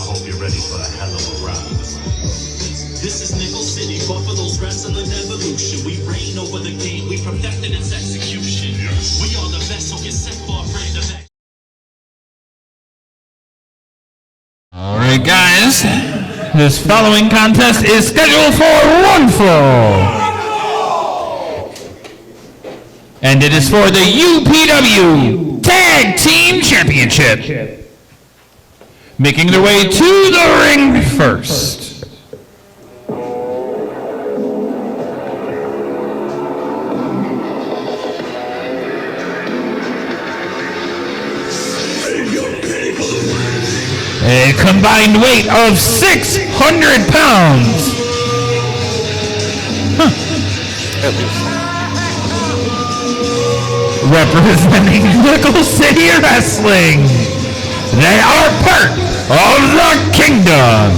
hope you're ready for a hell of a ride. This is Nickel City, Buffalo's wrestling evolution. We reign over the game, we perfected its execution. Yes. We are the best, so get set for a brand of action. All right, guys. This following contest is scheduled for one fall. And it is for the UPW Tag Team Championship. Making their way to the ring first. A combined weight of 600 pounds. Huh. Representing Nickel City Wrestling, they are part of the Kingdom.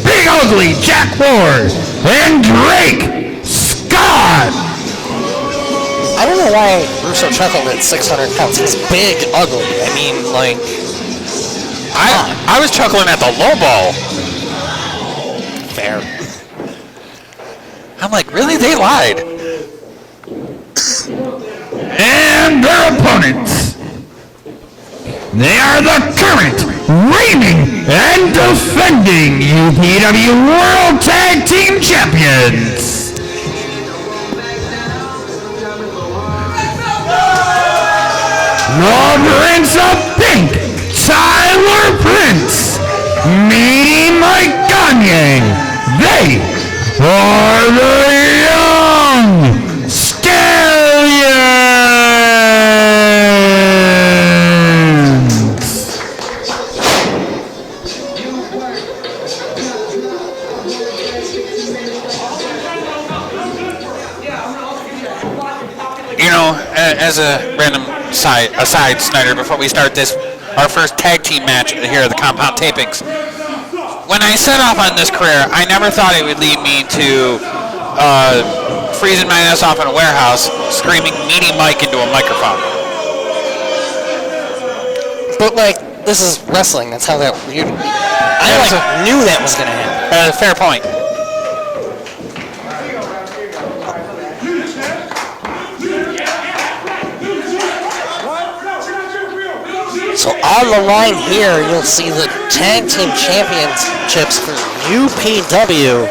Big Ugly Jack Ward and Drake Scott. I don't know why Russo chuckled at 600 pounds. He's big, ugly. I mean, like... I was chuckling at the low ball. Fair. I'm like, really? They lied. And their opponents. They are the current, reigning, and defending UPW World Tag Team Champions. The Prince of Pink, Tyler Prince, meeting Mike Gagne. They are the Young Stallions. You know, as a random aside, Snyder, before we start this, our first tag team match here at the Compound Tapings. When I set off on this career, I never thought it would lead me to freezing my ass off in a warehouse, screaming Meaty Mike into a microphone. But, like, this is wrestling. That's how that... I knew that was going to happen. Fair point. So on the line here, you'll see the Tag Team Championships for UPW,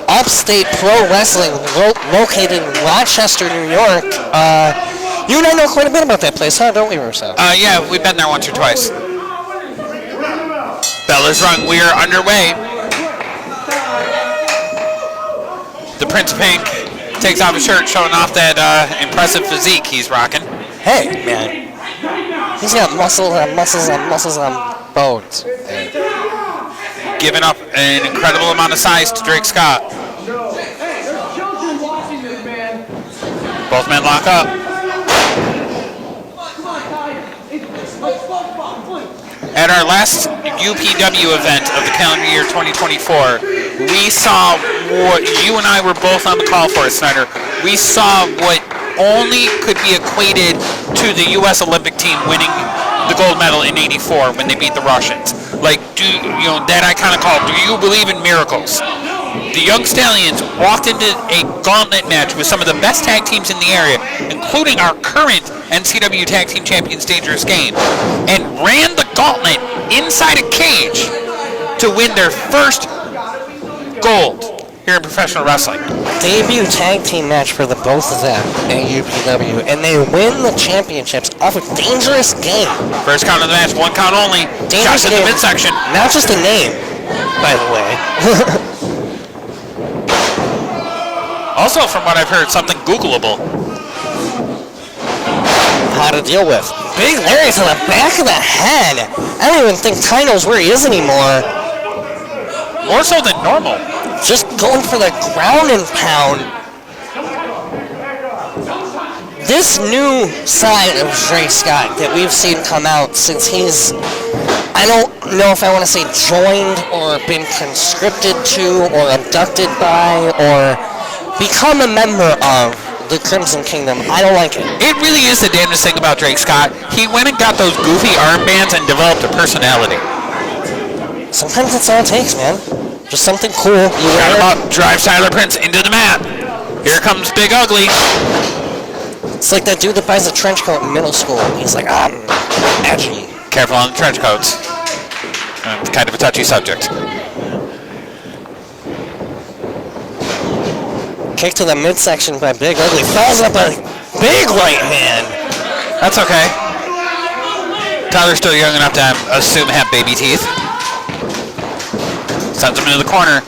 Upstate Pro Wrestling, located in Rochester, New York. You and I know quite a bit about that place, huh? Don't we, Russo? Yeah, we've been there once or twice. Bell is rung. We are underway. The Prince of Pink takes off his shirt, showing off that impressive physique he's rocking. Hey, man. He's got muscles on muscles on muscles on bones. Giving up an incredible amount of size to Drake Scott. Both men lock up. At our last UPW event of the calendar year 2024, we saw what you and I were both on the call for, Snyder. We saw what only could be equated to the U.S. Olympic team winning the gold medal in '84 when they beat the Russians. Like, that I kind of call, do you believe in miracles? The Young Stallions walked into a gauntlet match with some of the best tag teams in the area, including our current NCW Tag Team Champions Dangerous Game, and ran the gauntlet inside a cage to win their first gold here in professional wrestling. Debut tag team match for the both of them at UPW, and they win the championships off a Dangerous Game. First count of the match, one count only. Shots in the midsection. Not just a name, by the way. Also, from what I've heard, something Googleable. How to deal with. Big Larry to the back of the head. I don't even think Ty knows where he is anymore. More so than normal. Just going for the ground and pound. This new side of Drake Scott that we've seen come out since he's, I don't know if I want to say joined or been conscripted to or abducted by or become a member of the Crimson Kingdom. I don't like it. It really is the damnedest thing about Drake Scott. He went and got those goofy armbands and developed a personality. Sometimes that's all it takes, man. Just something cool. You wear it. Up, drives Tyler Prince into the mat. Here comes Big Ugly. It's like that dude that buys a trench coat in middle school. He's like, edgy. Careful on the trench coats. It's kind of a touchy subject. Kick to the midsection by Big Ugly. Falls up a big right hand. That's okay. Tyler's still young enough to assume have baby teeth. Sends him into the corner.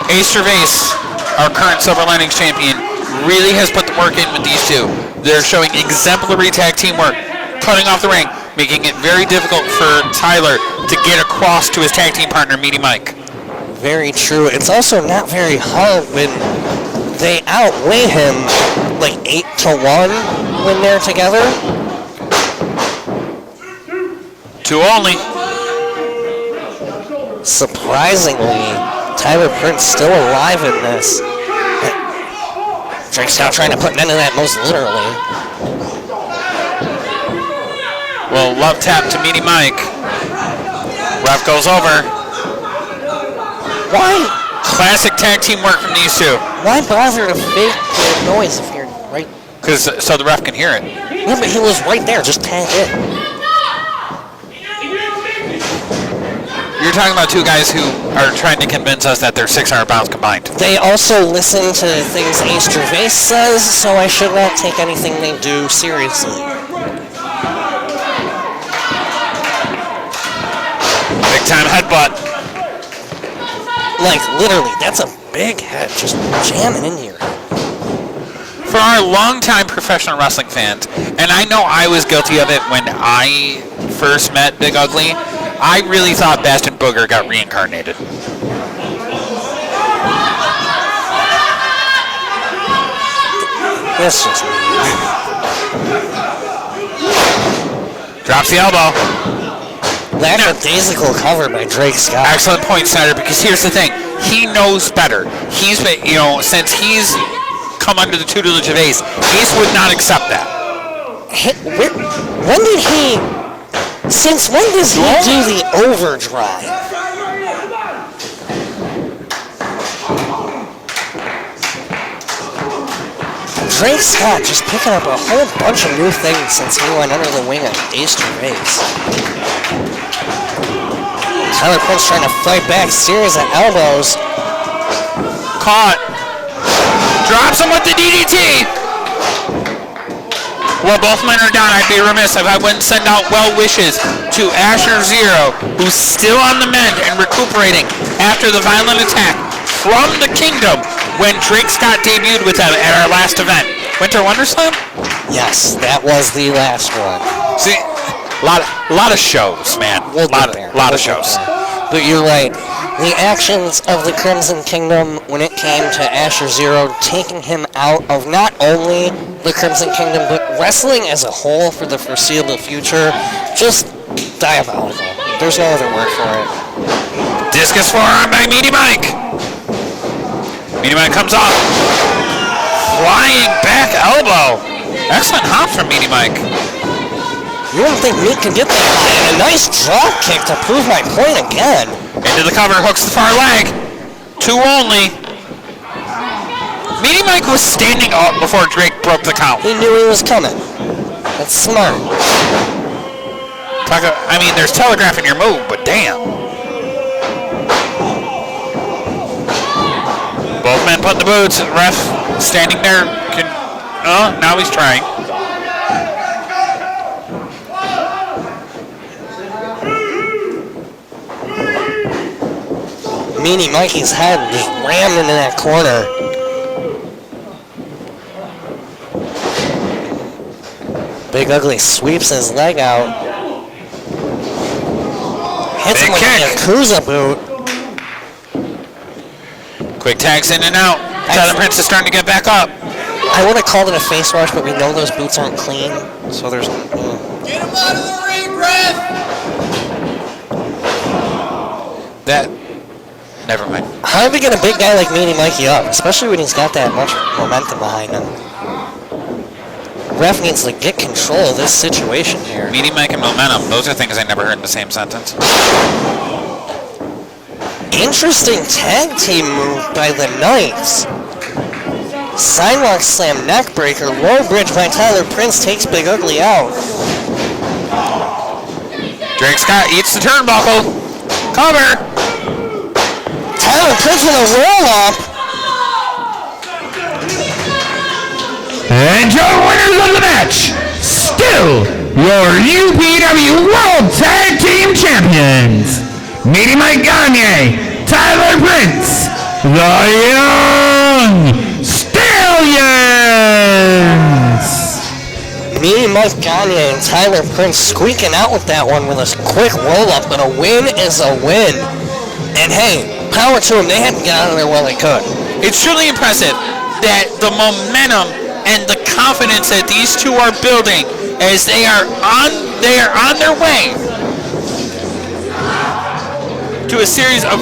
Ace Gervais, our current Silver Linings champion, really has put the work in with these two. They're showing exemplary tag team work, cutting off the ring, making it very difficult for Tyler to get across to his tag team partner, Meaty Mike. Very true. It's also not very hard when they outweigh him like 8-1 when they're together. 2 only. Surprisingly, Tyler Prince still alive in this. Drake's now trying to put an end to that most literally. Well, love tap to Meaty Mike. Ref goes over. Why? Classic tag team work from these two. Why bother to fake the noise if you're right? Because so the ref can hear it. Yeah, but he was right there. Just tag it. You're talking about two guys who are trying to convince us that they're 600 pounds combined. They also listen to things Ace Gervais says, so I should not take anything they do seriously. Big time headbutt. Like, literally, that's a big head just jamming in here. For our longtime professional wrestling fans, and I know I was guilty of it when I first met Big Ugly, I really thought Bastion Booger got reincarnated. That's just Drops the elbow. lackadaisical cover by Drake Scott. Excellent point, Snyder, because here's the thing. He knows better. He's been, since he's come under the tutelage of Ace, Ace would not accept that. When did he... Since when does he do the overdrive? Drake Scott just picking up a whole bunch of new things since he went under the wing of Ace Gervais. Tyler Prince trying to fight back, series of elbows. Caught. Drops him with the DDT. Well, both men are down. I'd be remiss if I wouldn't send out well wishes to Asher Zero, who's still on the mend and recuperating after the violent attack from the Kingdom when Drake Scott debuted with them at our last event. Winter Wonderslam? Yes, that was the last one. See, a lot of shows, man. We'll a lot of shows. But you're right. The actions of the Crimson Kingdom when it came to Asher Zero, taking him out of not only the Crimson Kingdom, but wrestling as a whole for the foreseeable future, just diabolical. There's no other word for it. Discus forearm by Meaty Mike. Meaty Mike comes off. Flying back elbow. Excellent hop from Meaty Mike. You wouldn't think Meat could get that high. And a nice drop kick to prove my point again. Into the cover, hooks the far leg. 2 only. Meaty Mike was standing up before Drake broke the count. He knew he was coming. That's smart. There's telegraphing your move, but damn. Both men put the boots. Ref standing there. Now he's trying. Meanie Mikey's head just rammed into that corner. Big Ugly sweeps his leg out. Hits him with a Yakuza boot. Quick tags in and out. Tyler Prince is starting to get back up. I would have called it a face wash, but we know those boots aren't clean, so there's... Get him out of the ring, ref! Never mind. Hard to get a big guy like Meanie Mikey up, especially when he's got that much momentum behind him. Ref needs to get control of this situation here. Meaty Mike and momentum, those are things I never heard in the same sentence. Interesting tag team move by the Knights. Sidewalk slam neckbreaker, low bridge by Tyler Prince takes Big Ugly out. Drake Scott eats the turnbuckle. Cover. Tyler Prince with a roll-up. And your winners of the match, still your UPW World Tag Team Champions, Meaty Mike Gagne, Tyler Prince, the Young Stallions. Meaty Mike Gagne and Tyler Prince squeaking out with that one with a quick roll-up, but a win is a win. And hey, power to them, they had to get out of there while they could. It's truly impressive that the momentum and the confidence that these two are building as they are on their way to a series of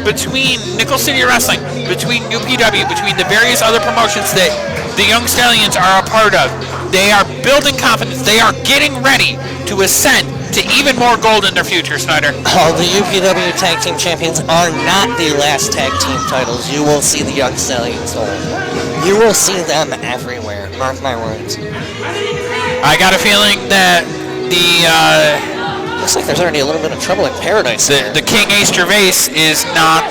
between Nickel City Wrestling, between UPW, between the various other promotions that the Young Stallions are a part of. They are building confidence. They are getting ready to ascend to even more gold in their future, Snyder. Oh, the UPW Tag Team Champions are not the last tag team titles. You will see the Young Stallions hold. You will see them everywhere. Mark my words. I got a feeling that the Looks like there's already a little bit of trouble at Paradise. the King Ace Gervais is not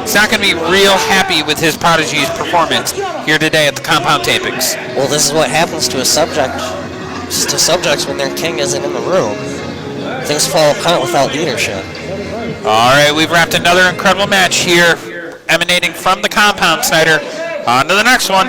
he's not going to be real happy with his prodigy's performance here today at the compound tapings. Well, this is what happens to a subject. To subjects when their king isn't in the room. Things fall apart without leadership. All right, we've wrapped another incredible match here emanating from the compound, Snyder. On to the next one.